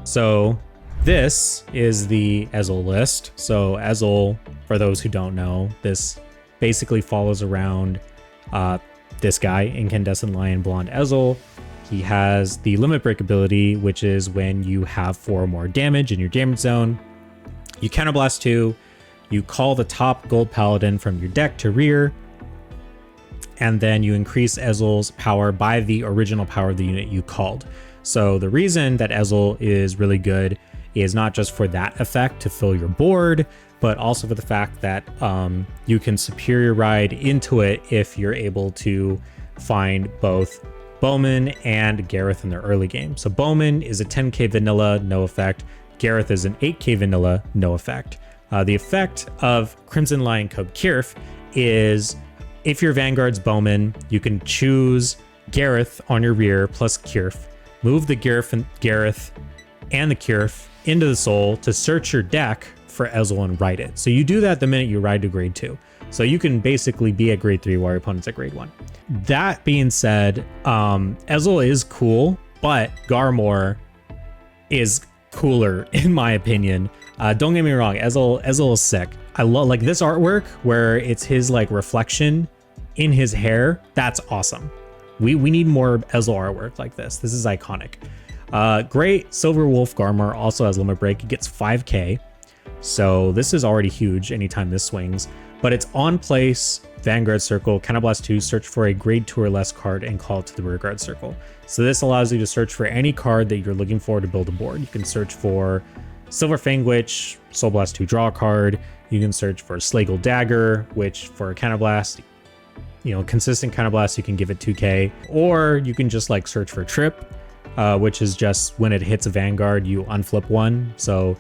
So this is the Ezel list. So Ezel, for those who don't know, this basically follows around this guy, Incandescent Lion Blond Ezel. He has the limit break ability, which is when you have 4 or more damage in your damage zone. You counterblast 2, you call the top Gold Paladin from your deck to rear, and then you increase Ezel's power by the original power of the unit you called. So the reason that Ezel is really good is not just for that effect to fill your board, but also for the fact that you can superior ride into it if you're able to find both Bowman and Gareth in their early game. So Bowman is a 10k vanilla, no effect. Gareth is an 8k vanilla, no effect. The effect of Crimson Lion Cub Kirf is if your Vanguard's Bowman, you can choose Gareth on your rear plus Kirf, move the Gareth and the Kirf into the soul to search your deck for Ezel and ride it. So you do that the minute you ride to grade 2. So you can basically be at grade 3 while your opponent's at grade 1. That being said, Ezel is cool, but Garmor is cooler in my opinion. Don't get me wrong, Ezel is sick. I love like this artwork where it's his like reflection in his hair. That's awesome. We need more Ezel artwork like this. This is iconic. Great Silver Wolf Garmor also has limit break. It gets 5k. So this is already huge anytime this swings, but it's on place, Vanguard circle, counterblast 2, search for a grade 2 or less card and call it to the rear guard circle. So this allows you to search for any card that you're looking for to build a board. You can search for Silver Fangwitch, Soul Blast 2, draw a card. You can search for Slagle Dagger, which for a counterblast, you know, consistent counterblast, you can give it 2k, or you can just like search for Trip, which is just when it hits a Vanguard, you unflip 1. So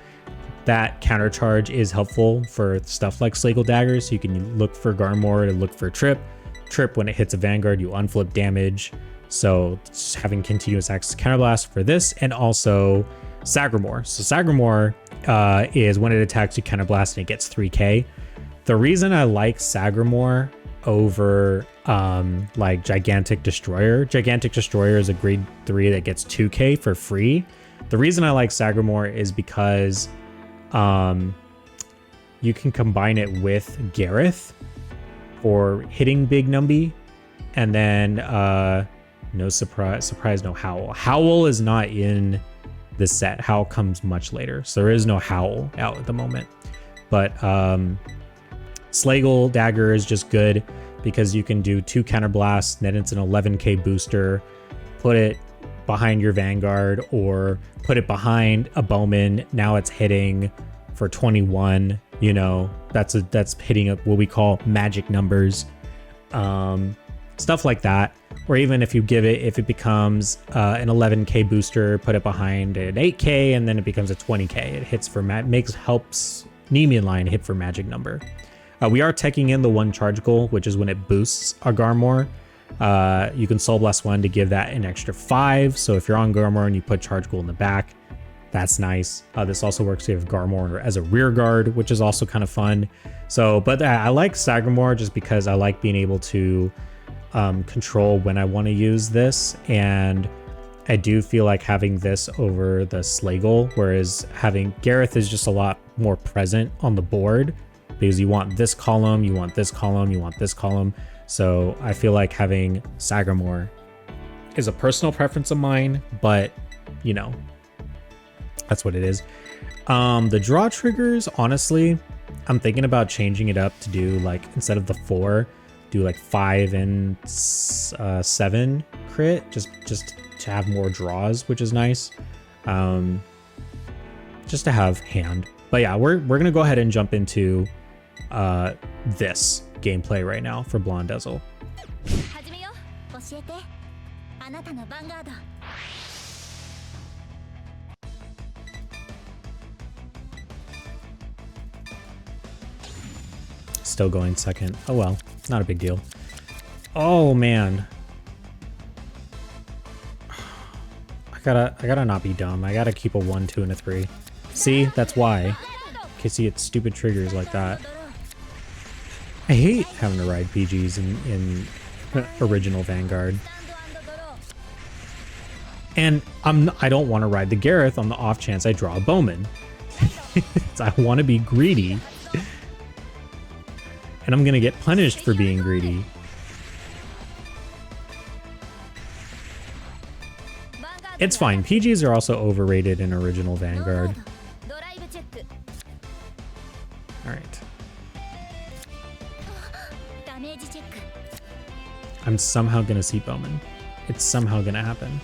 that counter charge is helpful for stuff like Slagle Dagger. So you can look for Garmor to look for Trip. Trip, when it hits a Vanguard, you unflip damage. So just having continuous access to counterblast for this, and also Sagramore. So Sagramore is when it attacks you counterblast and it gets 3k. The reason I like Sagramore over like Gigantic Destroyer is a grade 3 that gets 2k for free. The reason I like Sagramore is because you can combine it with Gareth for hitting big numby, and then no surprise, no Howl. Howl is not in this set. Howl comes much later, so there is no Howl out at the moment. But Slagle Dagger is just good because you can do 2 counterblasts, then it's an 11k booster, put it behind your Vanguard or put it behind a Bowman. Now it's hitting for 21, you know, that's hitting up what we call magic numbers, stuff like that. Or even if you give it, if it becomes an 11k booster, put it behind an 8k and then it becomes a 20k. It hits for helps Nemean Lion hit for magic number. We are teching in the 1 charge goal, which is when it boosts a Garmor. You can Soul Blast 1 to give that an extra 5. So if you're on Garmor and you put charge goal in the back, that's nice. This also works if you have Garmor as a rear guard, which is also kind of fun. So, but I like Sagramore just because I like being able to control when I want to use this. And I do feel like having this over the Slagle, whereas having Gareth is just a lot more present on the board because you want this column, you want this column, you want this column. So I feel like having Sagramore is a personal preference of mine, but you know, that's what it is. The draw triggers, honestly, I'm thinking about changing it up to do like, instead of the 4, do like 5 and 7 crit, just to have more draws, which is nice. Just to have hand. But yeah, we're gonna go ahead and jump into this gameplay right now for Blond Ezel. Still going second. Oh well, not a big deal. Oh man. I gotta not be dumb. I gotta keep a 1, 2, and a 3. See, that's why. Okay, see, it's stupid triggers like that. I hate having to ride PGs in original Vanguard. And I don't want to ride the Gareth on the off chance I draw a Bowman. I want to be greedy. And I'm going to get punished for being greedy. It's fine. PGs are also overrated in original Vanguard. Alright. I'm somehow going to see Bowman. It's somehow going to happen.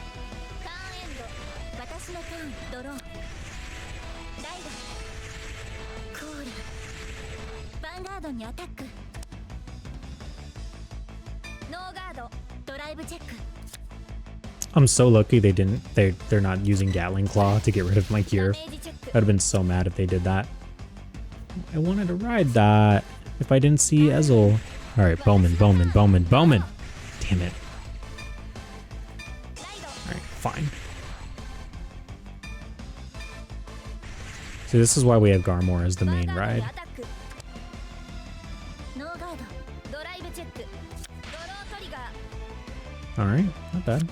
I'm so lucky they're not using Gatling Claw to get rid of my gear. I'd have been so mad if they did that. I wanted to ride that if I didn't see Ezel. Alright, Bowman. Damn it. Alright, fine. So this is why we have Garmor as the main ride. Alright, not bad.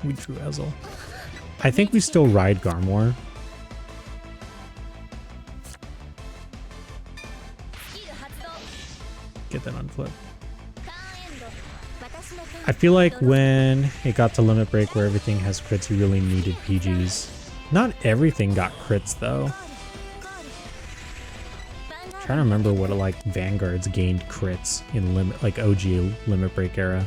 We drew Ezel. I think we still ride Garmor. Get that unflip. I feel like when it got to Limit Break where everything has crits, you really needed PGs. Not everything got crits though. I'm trying to remember what like Vanguards gained crits in OG Limit Break era.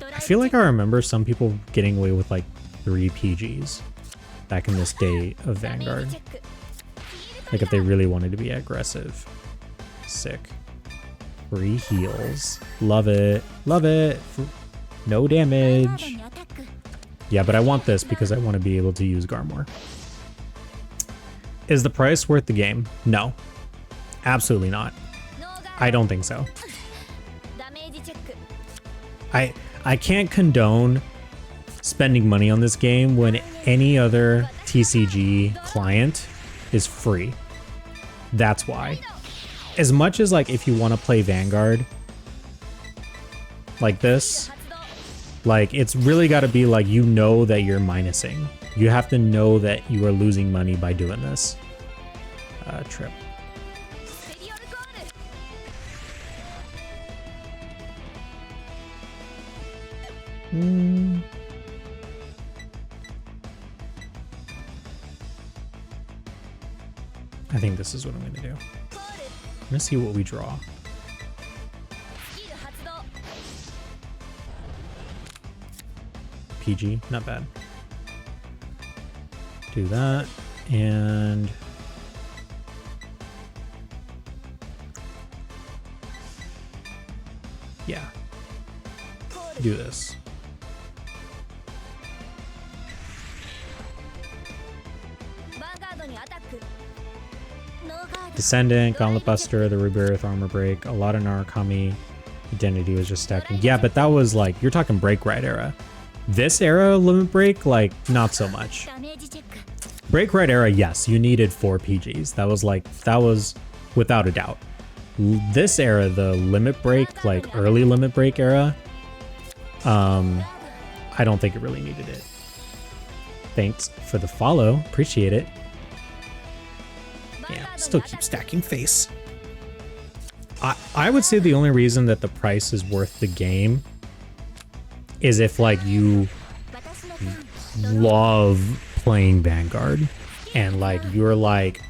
I feel like I remember some people getting away with like 3 PGs back in this day of Vanguard. Like if they really wanted to be aggressive. Sick. Free heals. Love it. Love it. No damage. Yeah, but I want this because I want to be able to use Garmor. Is the price worth the game? No. Absolutely not. I don't think so. I can't condone spending money on this game when any other TCG client is free. That's why. As much as like if you want to play Vanguard like this, like it's really got to be like you know that you're minusing. You have to know that you are losing money by doing this. Trip. I think this is what I'm going to do. I'm going to see what we draw. PG, not bad. Do that, and yeah, do this. Descendant, Gauntlet Buster, the Rebirth, Armor Break, a lot of Narukami. Identity was just stacking. Yeah, but that was like, you're talking Break Ride era. This era, Limit Break, like, not so much. Break Ride era, yes, you needed 4 PGs. That was without a doubt. This era, the Limit Break, like early Limit Break era, I don't think it really needed it. Thanks for the follow, appreciate it. Yeah, still keep stacking face. I would say the only reason that the price is worth the game is if like you love playing Vanguard and like you're like,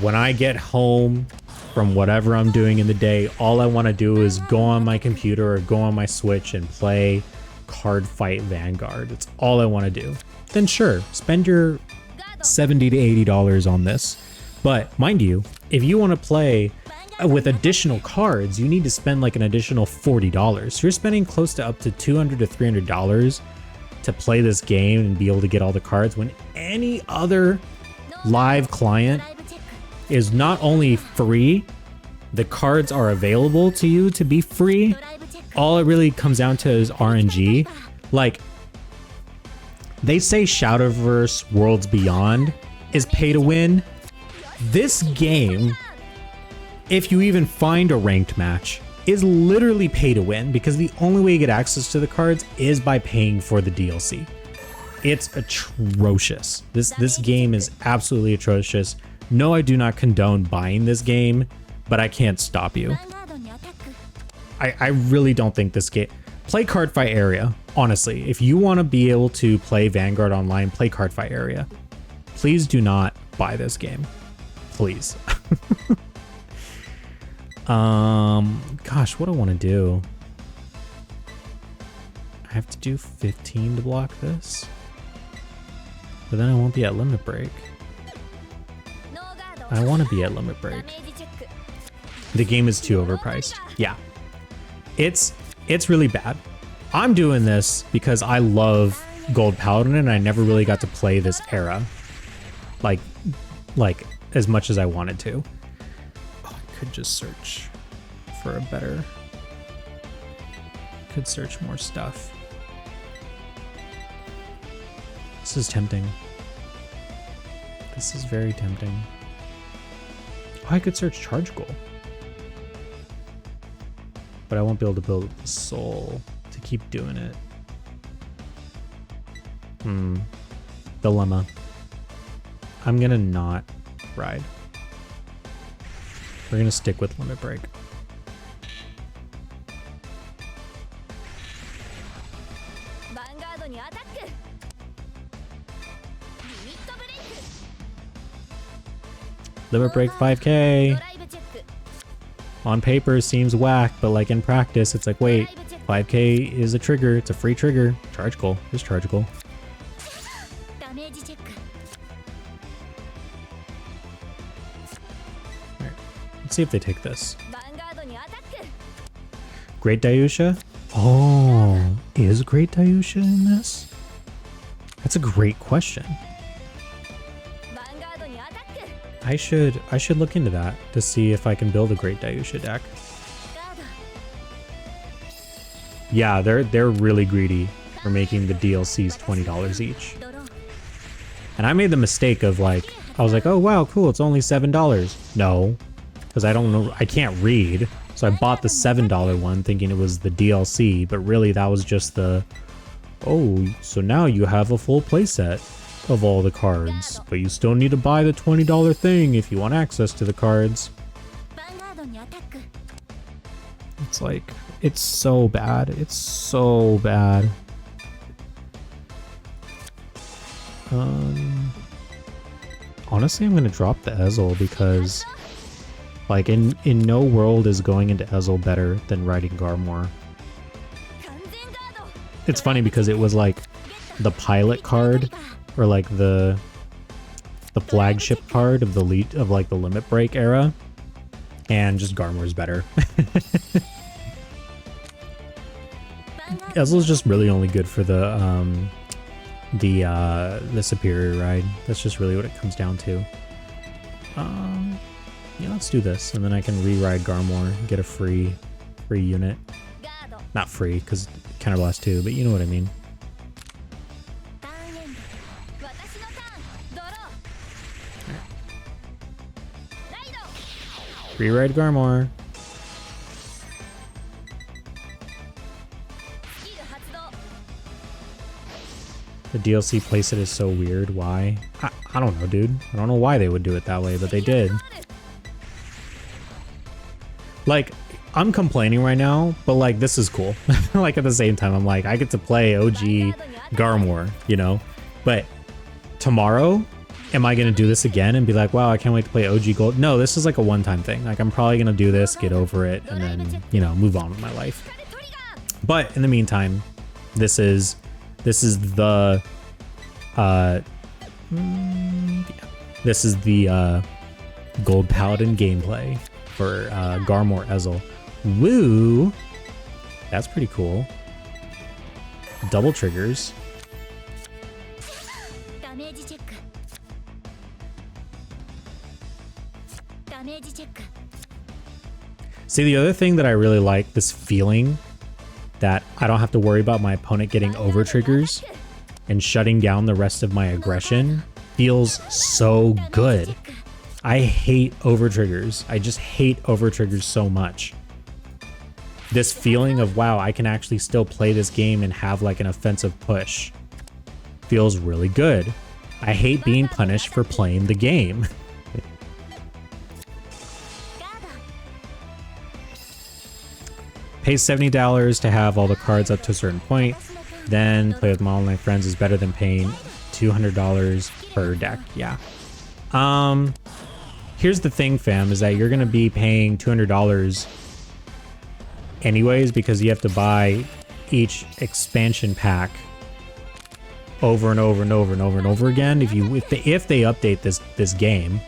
when I get home from whatever I'm doing in the day, all I want to do is go on my computer or go on my Switch and play Cardfight Vanguard. It's all I want to do. Then sure, spend your $70 to $80 on this. But mind you, if you want to play with additional cards, you need to spend like an additional $40. So you're spending close to up to $200 to $300 to play this game and be able to get all the cards when any other live client is not only free, the cards are available to you to be free. All it really comes down to is RNG. Like, they say Shadowverse Worlds Beyond is pay to win. This game if you even find a ranked match, is literally pay to win, because the only way you get access to the cards is by paying for the DLC. It's atrocious. This game is absolutely atrocious. No, I do not condone buying this game, but I can't stop you. I really don't think this game... Play Cardfight Area, honestly. If you want to be able to play Vanguard online, play Cardfight Area. Please do not buy this game. Please. Gosh, what do I want to do? I have to do 15 to block this? But then I won't be at limit break. I want to be at limit break. The game is too overpriced. Yeah. It's really bad. I'm doing this because I love Gold Paladin and I never really got to play this era. Like as much as I wanted to. Oh, I could just search for a better... Could search more stuff. This is tempting. This is very tempting. Oh, I could search Charge Goal. But I won't be able to build the soul to keep doing it. Dilemma. I'm gonna not ride. We're gonna stick with limit break. Limit break 5k. On paper seems whack, but like in practice, it's like, wait, 5k is a trigger. It's a free trigger. Charge goal. Just charge goal. Alright, let's see if they take this. Great Dayusha? Oh, is Great Dayusha in this? That's a great question. I should look into that to see if I can build a Great Dayusha deck. Yeah, they're really greedy for making the DLCs $20 each. And I made the mistake of like, I was like, oh wow, cool, it's only $7. No, because I don't know, I can't read. So I bought the $7 one thinking it was the DLC, but really that was just the, oh, so now you have a full playset of all the cards, but you still need to buy the $20 thing if you want access to the cards. It's like, it's so bad. It's so bad. Honestly, I'm gonna drop the Ezel because like in no world is going into Ezel better than riding Garmor. It's funny because it was like the pilot card or like the flagship card of the like the limit break era, and just Garmor's better. Ezel's just really only good for the superior ride. That's just really what it comes down to. Yeah, let's do this, and then I can re-ride Garmor and get a free unit. Not free, because counterblast too, but you know what I mean. Re-ride Garmor. The DLC playset is so weird. Why? I don't know, dude. I don't know why they would do it that way, but they did. Like, I'm complaining right now, but like, this is cool. Like, at the same time, I'm like, I get to play OG Garmor, you know? But tomorrow, am I going to do this again and be like, wow, I can't wait to play OG Gold? No, this is like a one-time thing. Like, I'm probably going to do this, get over it, and then, you know, move on with my life. But in the meantime, this is the Gold Paladin gameplay for Garmor Ezel. Woo! That's pretty cool. Double triggers. See, the other thing that I really like, this feeling that I don't have to worry about my opponent getting over triggers and shutting down the rest of my aggression, feels so good. I hate over triggers. I just hate over triggers so much. This feeling of, wow, I can actually still play this game and have like an offensive push feels really good. I hate being punished for playing the game. Pay $70 to have all the cards up to a certain point, then play with my online friends is better than paying $200 per deck. Yeah. Here's the thing, fam, is that you're gonna be paying $200 anyways because you have to buy each expansion pack over and over and over and over and over again if they update this game.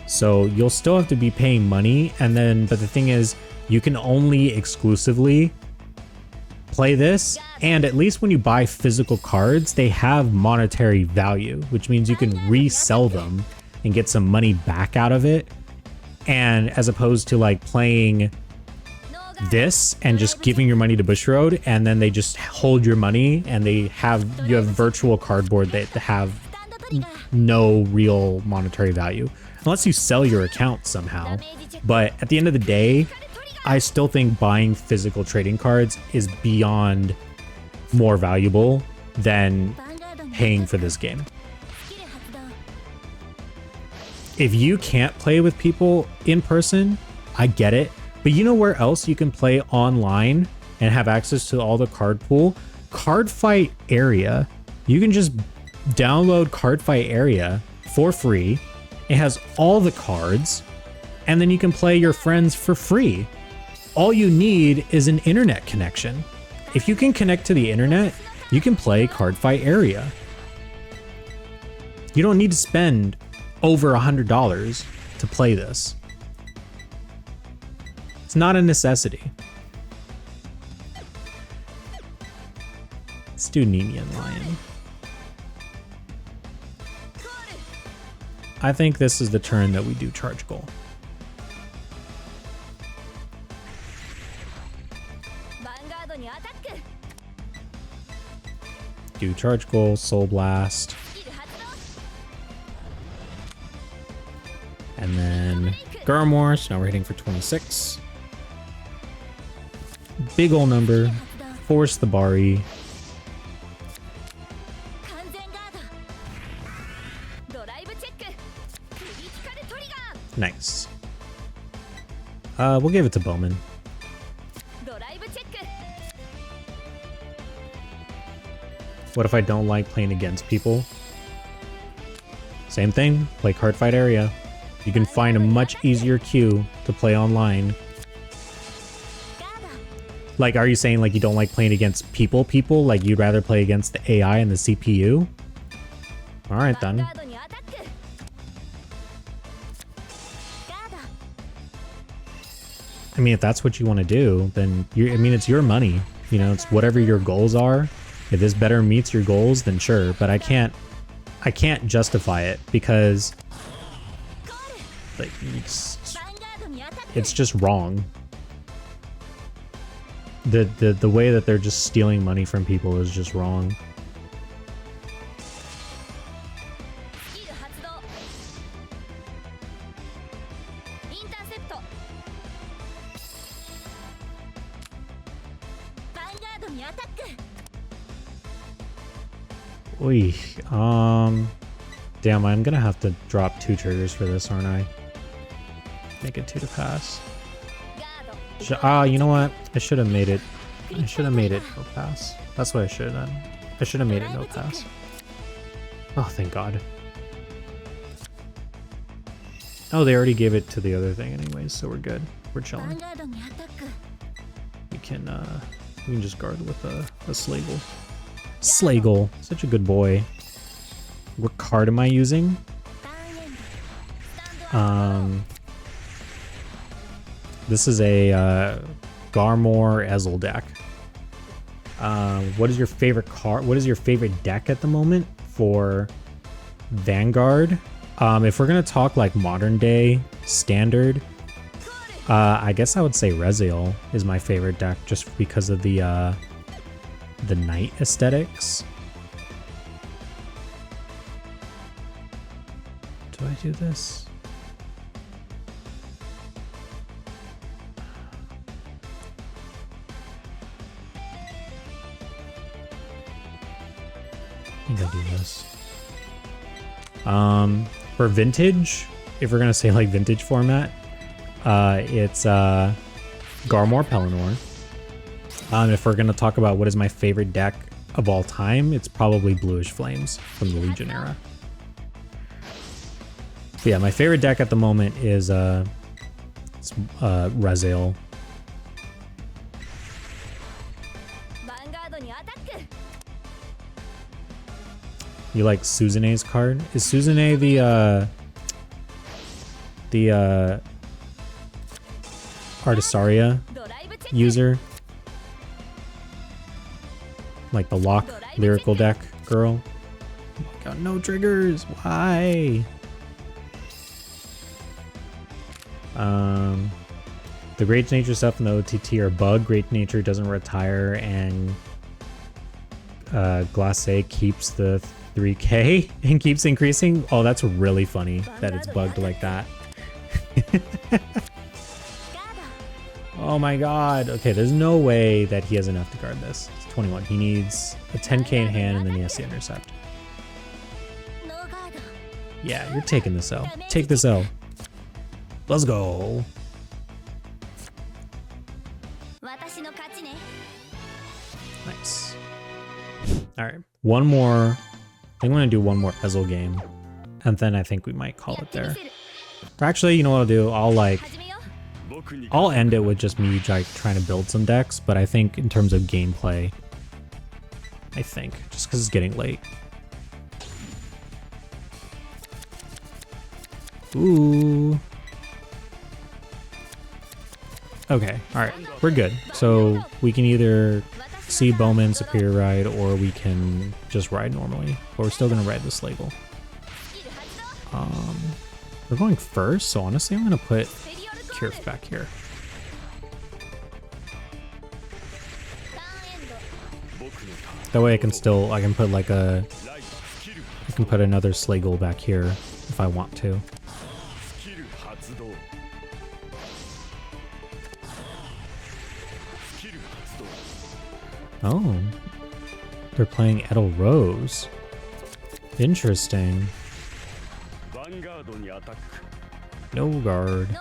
So you'll still have to be paying money, and then but the thing is, you can only exclusively play this, and at least when you buy physical cards, they have monetary value, which means you can resell them and get some money back out of it. And as opposed to like playing this and just giving your money to Bushiroad, and then they just hold your money and you have virtual cardboard that have no real monetary value unless you sell your account somehow. But at the end of the day, I still think buying physical trading cards is beyond more valuable than paying for this game. If you can't play with people in person, I get it. But you know where else you can play online and have access to all the card pool? Cardfight Area. You can just download Cardfight Area for free. It has all the cards, and then you can play your friends for free. All you need is an internet connection. If you can connect to the internet, you can play Cardfight Area. You don't need to spend over $100 to play this. It's not a necessity. Let's do Nemean Lion. I think this is the turn that we do Charge Goal. Do Charge Goal, Soul Blast. And then Garmor, so now we're hitting for 26. Big ol' number. Force the Bari. Nice. We'll give it to Bowman. What if I don't like playing against people? Same thing, play Cardfight Area. You can find a much easier queue to play online. Like, are you saying like you don't like playing against people? Like you'd rather play against the AI and the CPU? Alright then. I mean, if that's what you want to do, then I mean, it's your money. You know, it's whatever your goals are. If this better meets your goals, then sure. But I can't justify it because like it's just wrong. The way that they're just stealing money from people is just wrong. Oy, damn, I'm gonna have to drop 2 triggers for this, aren't I? Make it 2 to pass. You know what? I should have made it no pass. That's what I should have done. I should have made it no pass. Oh, thank God. Oh, they already gave it to the other thing anyways, so we're good. We're chilling. We can just guard with a Slagle. Slagle, such a good boy. What card am I using? This is a Garmor Ezel deck. What is your favorite card? What is your favorite deck at the moment for Vanguard? If we're gonna talk like modern day standard, I guess I would say Reziel is my favorite deck just because of the knight aesthetics. Do I do this? think I do this. For vintage, if we're gonna say like vintage format, it's Garmor Pelennor. If we're gonna talk about what is my favorite deck of all time, it's probably Bluish Flames from the Legion era. But yeah, my favorite deck at the moment is Ezel. You like Suzune's card? Is Suzune the Artisaria user? Like the lock lyrical deck girl? Oh my god, no triggers! Why? The Great Nature stuff in the OTT are bug. Great Nature doesn't retire, and Glacé keeps the 3K and keeps increasing. Oh, that's really funny that it's bugged like that. Oh my god. Okay, there's no way that he has enough to guard this. It's 21. He needs a 10k in hand, and then he has to intercept. Yeah, you're taking this L. Take this L. Let's go. Nice. Alright, one more. I think I'm going to do one more Ezel game, and then I think we might call it there. Or actually, you know what I'll do? I'll end it with just me like trying to build some decks, but I think in terms of gameplay, just because it's getting late. Ooh. Okay, alright, we're good. So we can either see Bowman Superior Ride, or we can just ride normally. But we're still gonna ride this label. We're going first, so honestly I'm gonna put Kirf back here. That way I can put like I can put another Slagle back here if I want to. Oh, they're playing Edel Rose. Interesting. No guard.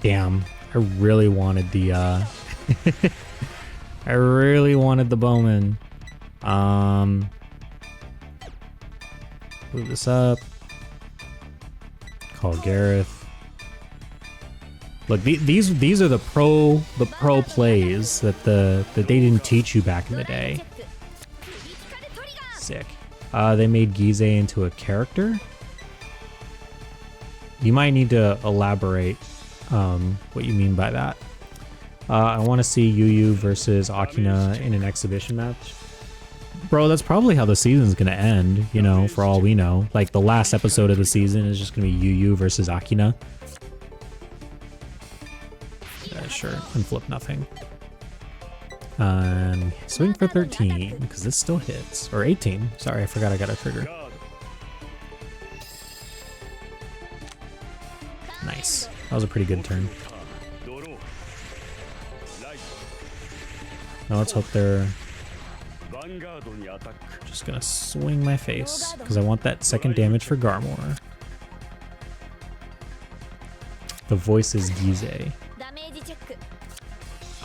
Damn, I really wanted the I really wanted the Bowman. Move this up. Call Gareth. Look, these are the pro plays that they didn't teach you back in the day. Sick. They made Gize into a character. You might need to elaborate what you mean by that. I want to see Yugioh versus Akina in an exhibition match. Bro, that's probably how the season's gonna end, you know, for all we know. Like, the last episode of the season is just gonna be Yugioh versus Akina. Yeah, sure, unflip nothing. Swing for 13, because this still hits. Or 18, sorry, I forgot I got a trigger. Nice, that was a pretty good turn. Now let's hope they're just gonna swing my face, because I want that second damage for Garmor. The voice is Gize.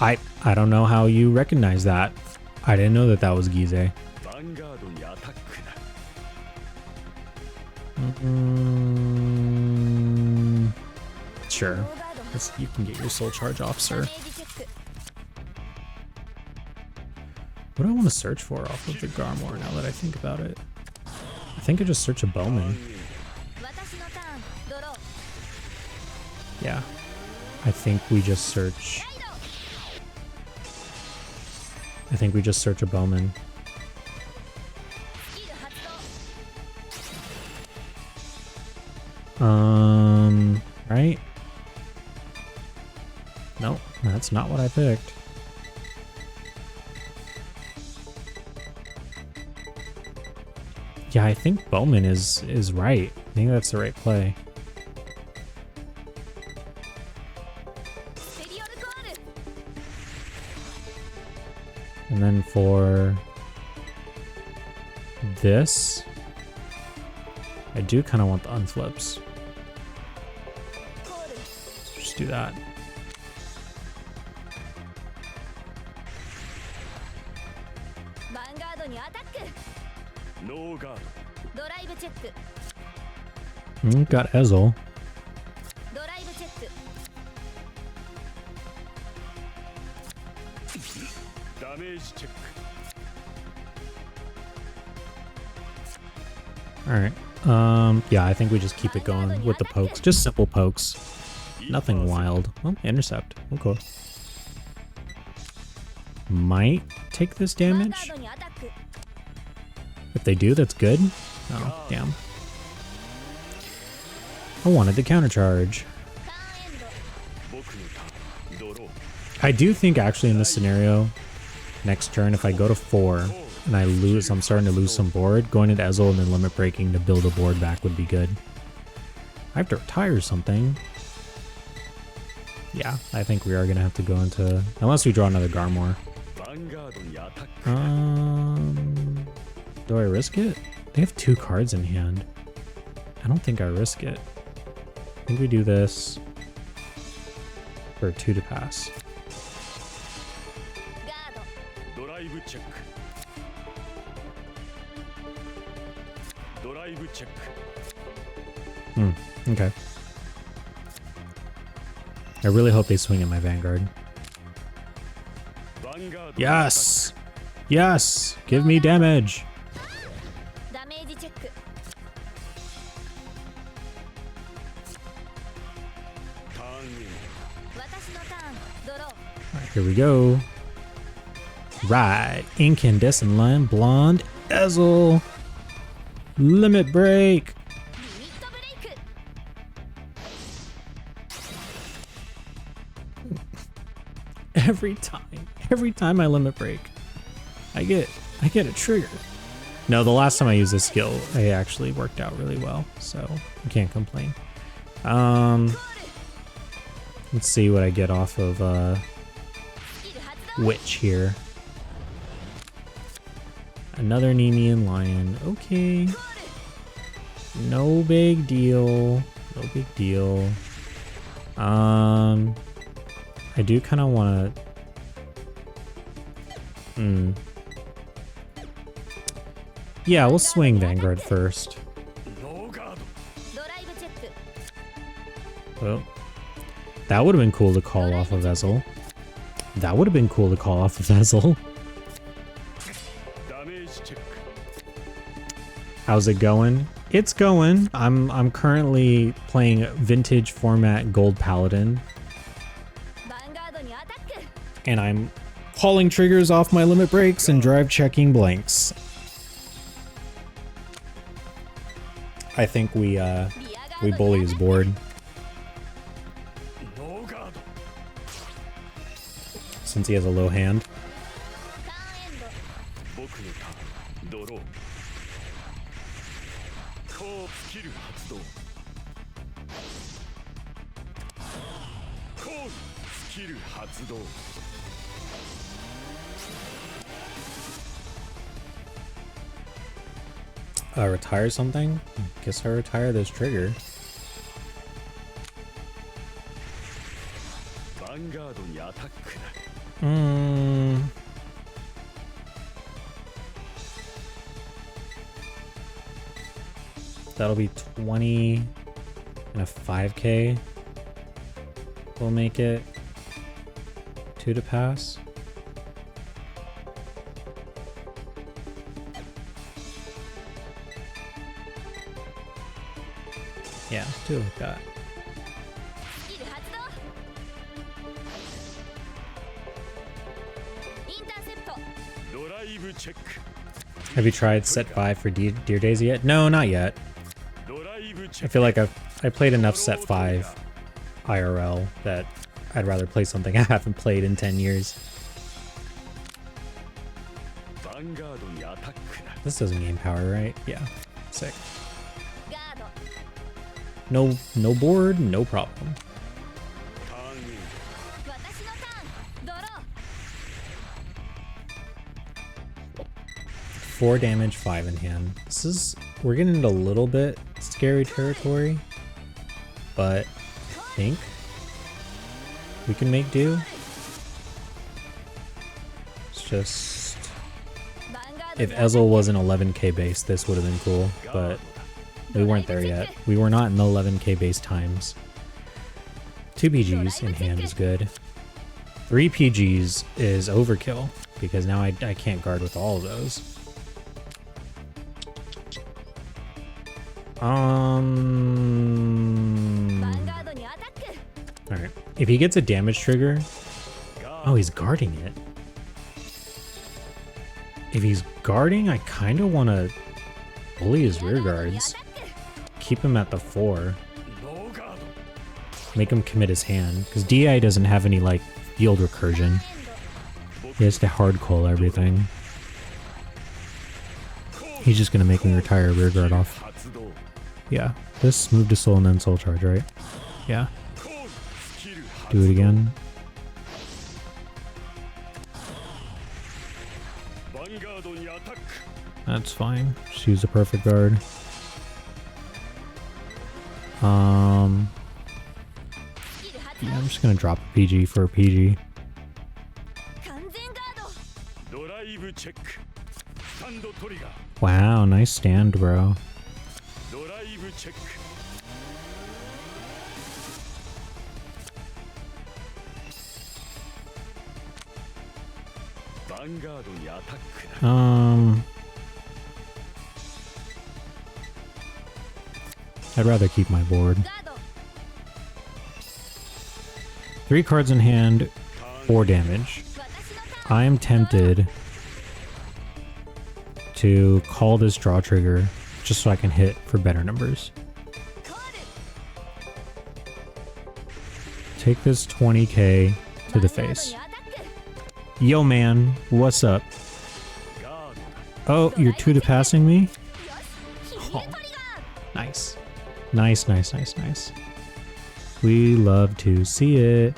I don't know how you recognize that. I didn't know that was Gize. Sure. You can get your soul charge off, sir. What do I want to search for off of the Garmor now that I think about it? I think I just search a Bowman. Yeah. I think we just search a Bowman. Right? Nope, that's not what I picked. Yeah, I think Bowman is right. I think that's the right play. And then for this, I do kind of want the unflips. Let's just do that. Got Ezel. Alright. Yeah, I think we just keep it going with the pokes. Just simple pokes. Nothing wild. Oh, intercept. Okay. Might take this damage. If they do, that's good. Oh, damn. I wanted the counter charge. I do think actually in this scenario, next turn, if I go to 4 and I lose, I'm starting to lose some board, going into Ezel and then limit breaking to build a board back would be good. I have to retire something. Yeah, I think we are going to have to go into, unless we draw another Garmor. Do I risk it? They have 2 cards in hand. I don't think I risk it. I think we do this for 2 to pass. Okay. I really hope they swing at my Vanguard. Yes! Yes! Give me damage! Alright, here we go. Right, Incandescent Line, Blond Ezel. Limit break. Every time I limit break, I get a trigger. No, the last time I used this skill, it actually worked out really well, so I can't complain. Let's see what I get off of Witch here. Another Nemean Lion. Okay. No big deal. No big deal. I do kind of want to... Yeah, we'll swing Vanguard first. Well, that would have been cool to call off of Ezel. That would have been cool to call off of Ezel. How's it going? It's going. I'm currently playing vintage format Gold Paladin. And I'm calling triggers off my limit breaks and drive checking blanks. I think we bully his board. Since he has a low hand. Retire something? Guess I retire this trigger. That'll be 20 and a 5k. We'll make it 2 to pass. Yeah, do it like that. Have you tried set 5 for Deer Days yet? No, not yet. I feel like I played enough set 5 IRL that I'd rather play something I haven't played in 10 years. This doesn't gain power, right? Yeah. Sick. No board, no problem. 4 damage, 5 in hand. We're getting into a little bit scary territory, but I think we can make do. It's just, if Ezel was an 11k base, this would have been cool, but we weren't there yet. We were not in the 11k base times. 2 PGs in hand is good. 3 PGs is overkill, because now I can't guard with all of those. Alright. If he gets a damage trigger... Oh, he's guarding it. If he's guarding, I kind of want to bully his rear guards. Keep him at the 4. Make him commit his hand. Because DI doesn't have any, like, field recursion. He has to hard call everything. He's just going to make me retire rear guard off. Yeah. This move to soul and then soul charge, right? Yeah. Do it again. That's fine. Just use the perfect guard. Yeah, I'm just gonna drop a PG for a PG. Wow, nice stand, bro. I'd rather keep my board. 3 cards in hand, 4 damage. I am tempted to call this draw trigger just so I can hit for better numbers. Take this 20k to the face. Yo man, what's up? Oh, you're 2 to passing me? Oh, nice. Nice, nice, nice, nice. We love to see it.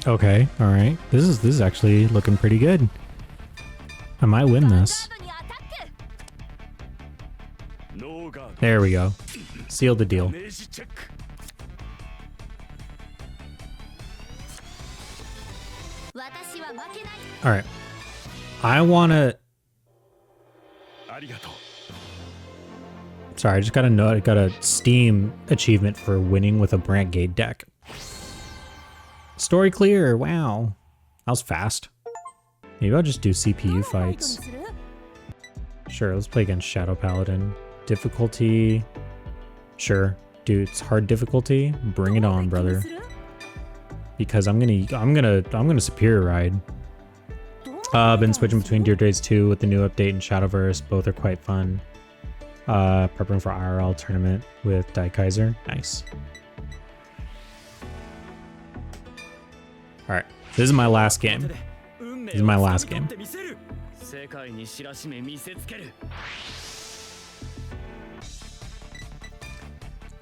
Okay, all right. This is actually looking pretty good. I might win this. There we go. Seal the deal. All right. I want to... Sorry, I just got a Steam achievement for winning with a Brand Gate deck. Story clear. Wow. That was fast. Maybe I'll just do CPU fights. Sure, let's play against Shadow Paladin. Difficulty. Sure. Dude, it's hard difficulty. Bring it on, brother. Because I'm gonna superior ride. Been switching between Dear Trades 2 with the new update and Shadowverse. Both are quite fun. Prepping for IRL tournament with Dai Kaiser. Nice. Alright, this is my last game. This is my last game.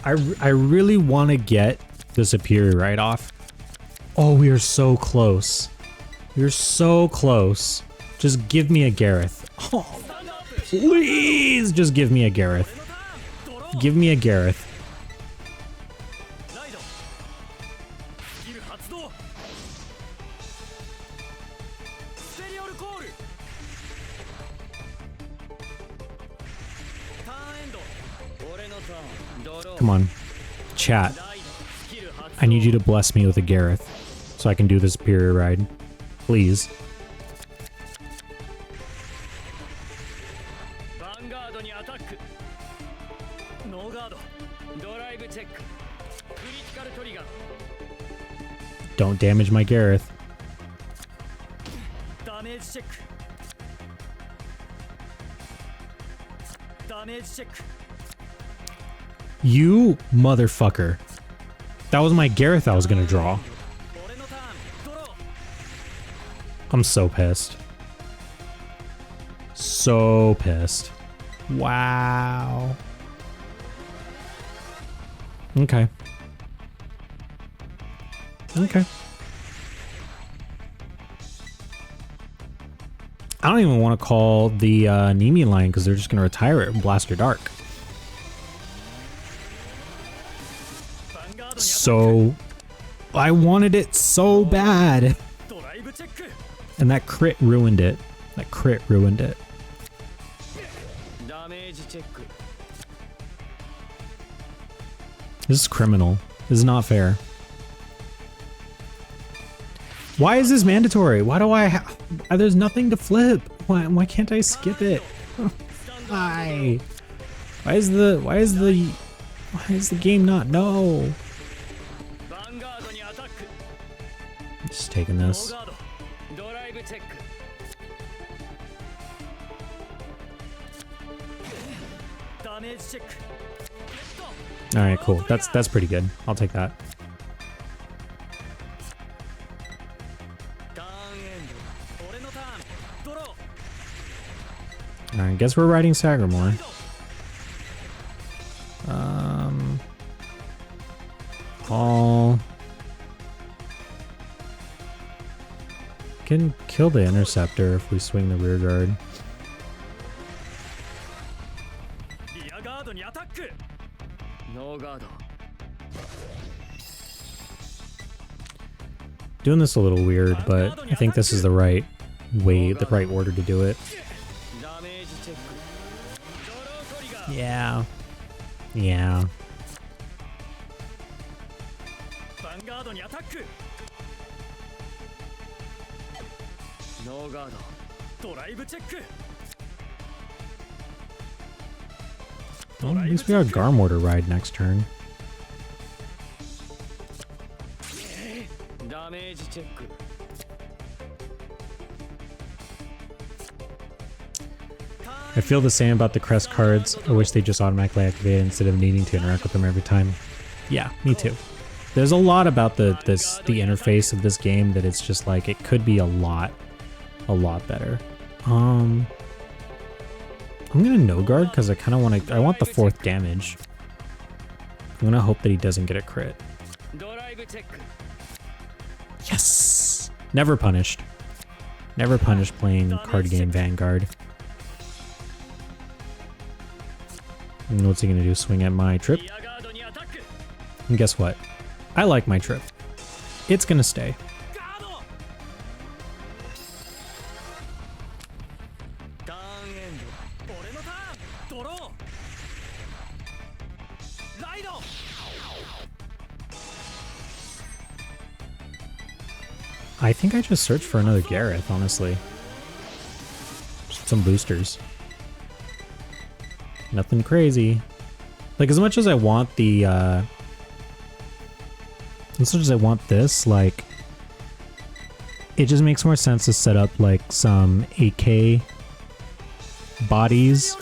I really want to get the superior right off. Oh, we are so close. We're so close. Just give me a Gareth. Oh, please, just give me a Gareth. Give me a Gareth. Come on, chat. I need you to bless me with a Gareth so I can do the superior ride. Please. Don't damage my Gareth. You motherfucker. That was my Gareth I was gonna draw. I'm so pissed. So pissed. Wow. Okay. Okay. I don't even want to call the Nemi line because they're just going to retire it and blast your Dark. So, I wanted it so bad. And that crit ruined it. That crit ruined it. This is criminal. This is not fair. Why is this mandatory? Why do I have... There's nothing to flip. Why can't I skip it? Why? Why is the game not? No. Just taking this. All right, cool. That's pretty good. I'll take that. All right, guess we're riding Sagamore. All can kill the Interceptor if we swing the rear guard. Doing this a little weird, but I think this is the right way, the right order to do it. Yeah. Yeah. Well, at least we got Garmor to ride next turn. I feel the same about the crest cards. I wish they just automatically activated instead of needing to interact with them every time. Yeah, me too. There's a lot about the interface of this game that it's just like it could be a lot better. I'm gonna no guard because I kind of want to. I want the 4th damage. I'm gonna hope that he doesn't get a crit. Yes. Never punished. Never punished playing card game Vanguard. And what's he gonna do? Swing at my trip? And guess what? I like my trip. It's gonna stay. I think I just searched for another Gareth, honestly. Just some boosters. Nothing crazy. Like, as much as I want the, as much as I want this, like, it just makes more sense to set up, like, some 8K bodies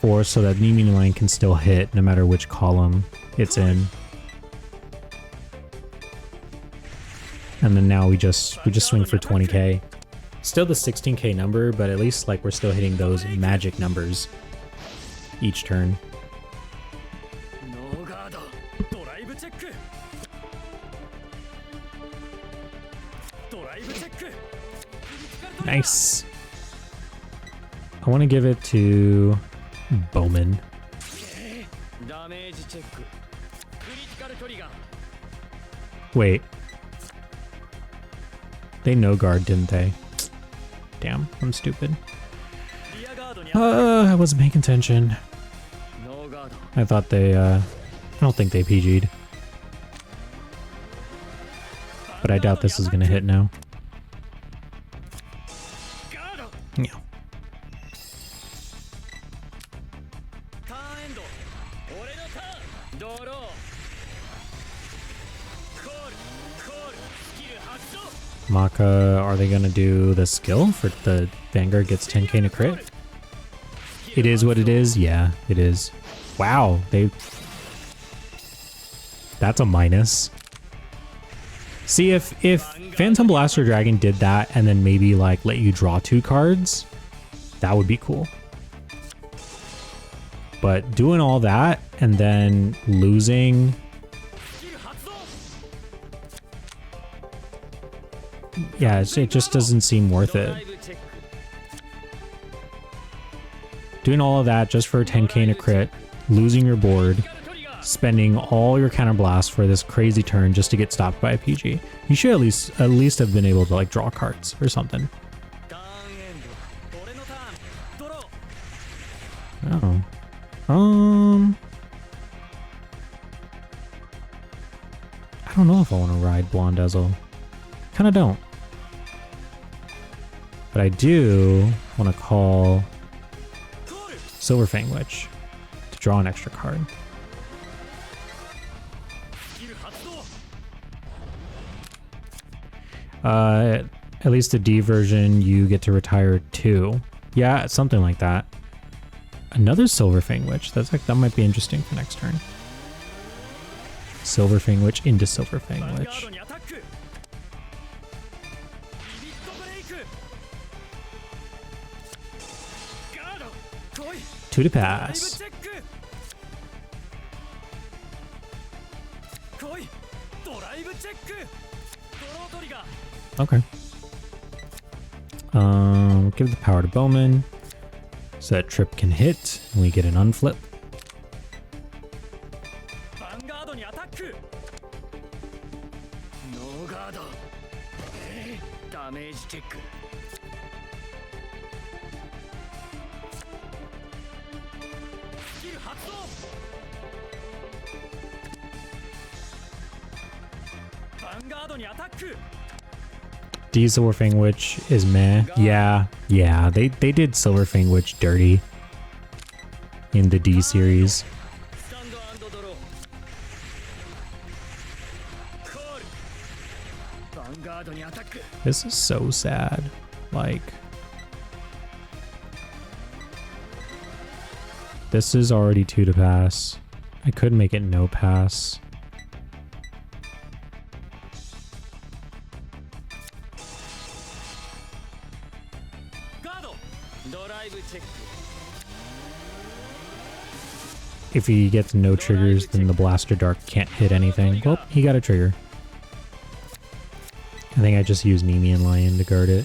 so that Nemi line can still hit no matter which column it's in. And then now we just swing for 20K. Still the 16K number, but at least, like, we're still hitting those magic numbers each turn. Nice. I want to give it to Bowman. Wait. They no guard, didn't they? Damn, I'm stupid. I wasn't paying attention. I thought they, I don't think they PG'd. But I doubt this is gonna hit now. Yeah. Maka, are they gonna do the skill for the Vanguard gets 10k in a crit? It is what it is. Yeah, it is. Wow, that's a minus. See, if Phantom Blaster Dragon did that and then maybe like let you draw 2 cards, that would be cool. But doing all that and then losing, yeah, it just doesn't seem worth it. Doing all of that just for a 10k in a crit, losing your board, spending all your counterblast for this crazy turn just to get stopped by a PG. You should at least have been able to like draw cards or something. Oh. I don't know if I want to ride Blond Ezel. Kind of don't. But I do want to call Silverfang Witch to draw an extra card. At least the D version, you get to retire 2. Yeah, something like that. Another Silverfang Witch. That might be interesting for next turn. Silverfang Witch into Silverfang Witch. 2 to pass. Okay. Give the power to Bowman so that Trip can hit and we get an unflip. D Silverfang Witch is meh. Yeah, they did Silverfang Witch dirty in the D series. This is so sad. Like, this is already 2 to pass. I could make it no pass. If he gets no triggers, then the Blaster Dark can't hit anything. Well, he got a trigger. I think I just used Nemean Lion to guard it.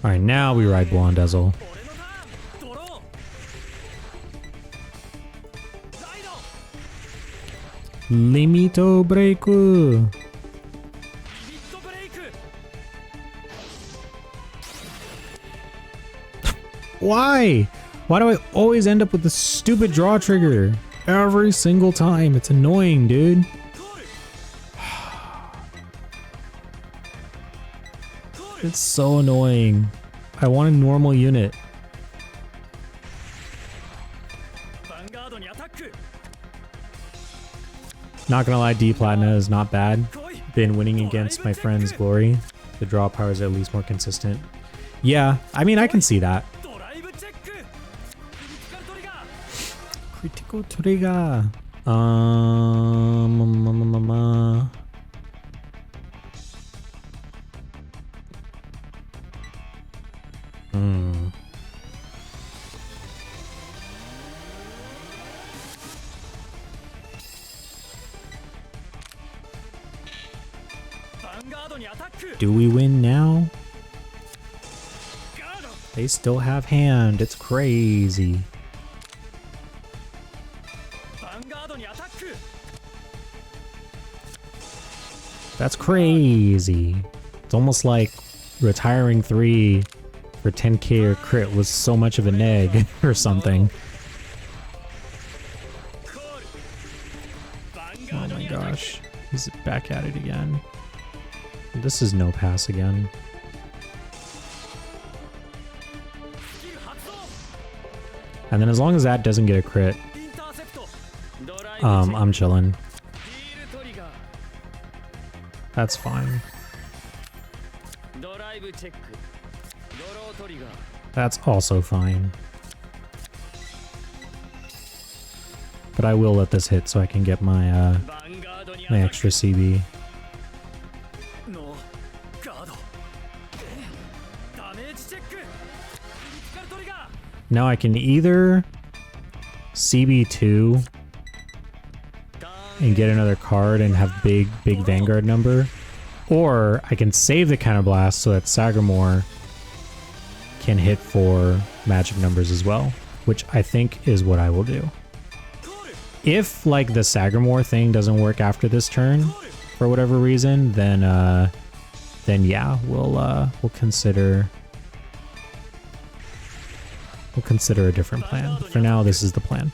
Alright, now we ride Blond Ezel. Limito break. Why? Why do I always end up with the stupid draw trigger? Every single time. It's annoying, dude. It's so annoying. I want a normal unit. Not gonna lie, D Platina is not bad. Been winning against my friend's Glory. The draw power is at least more consistent. Yeah, I mean, I can see that. Critical trigger. Do we win now? They still have hand. It's crazy. That's crazy. It's almost like retiring 3 for 10k or crit was so much of a neg or something. Oh my gosh. He's back at it again. This is no pass again. And then as long as that doesn't get a crit, I'm chilling. That's fine. That's also fine. But I will let this hit so I can get my my extra CB. Now I can either CB2 and get another card and have big Vanguard number, or I can save the counterblast so that Sagamore can hit for magic numbers as well, which I think is what I will do. If like the Sagamore thing doesn't work after this turn for whatever reason, then yeah, we'll consider a different plan. For now, this is the plan.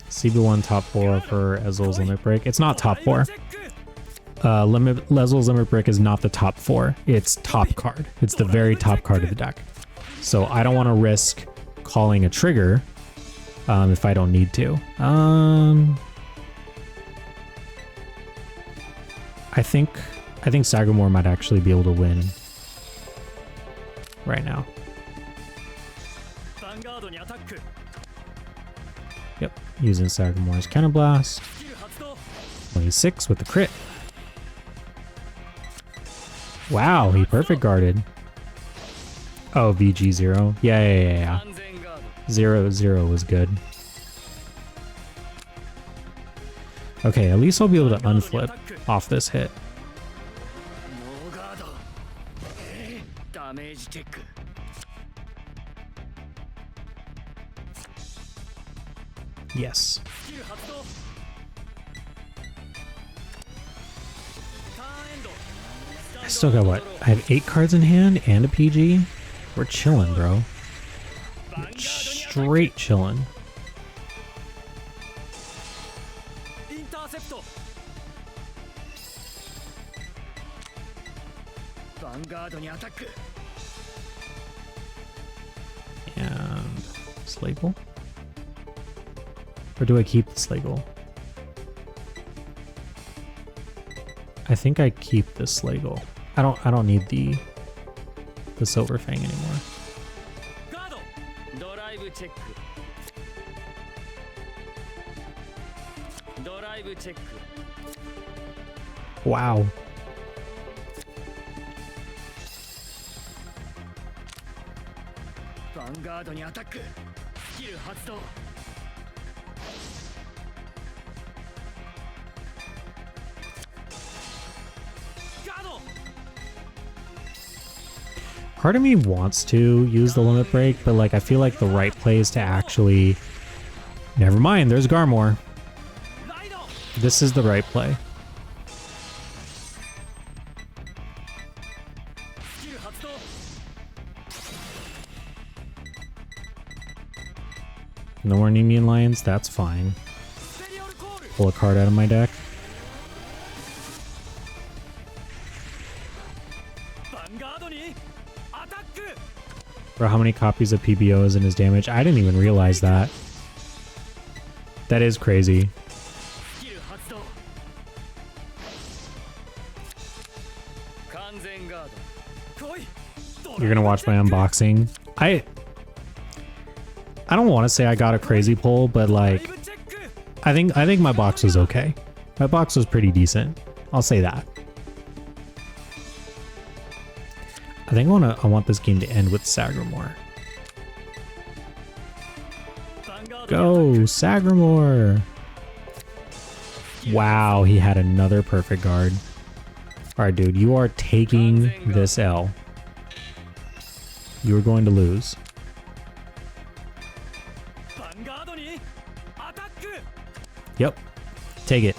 CB1 top 4 for Ezel's Limit Break. It's not top 4. Ezel's Limit Break is not the top 4. It's top card. It's the very top card of the deck. So I don't want to risk calling a trigger if I don't need to. I think Sagamore might actually be able to win right now. Yep, using Sagamore's Counterblast. 26 with the crit. Wow, he perfect guarded. Oh, VG0. Yeah. 0-0 was good. Okay, at least I'll be able to unflip off this hit. Yes. I still got what? I have 8 cards in hand and a PG? We're chilling, bro. Straight chilling. And Slagle? Or do I keep the Slagle? I think I keep the Slagle. I don't need the Silver Fang anymore. Wow. Part of me wants to use the Limit Break, but like I feel like the right play is to actually... Never mind, there's Garmore. This is the right play. No more Nemean Lions, that's fine. Pull a card out of my deck. Bro, how many copies of PBO is in his damage? I didn't even realize that. That is crazy. You're gonna watch my unboxing. I don't want to say I got a crazy pull, but like, I think my box was okay. My box was pretty decent. I'll say that. I think I want this game to end with Sagamore. Go, Sagamore! Wow, he had another perfect guard. Alright, dude, you are taking this L. You are going to lose. Yep, take it.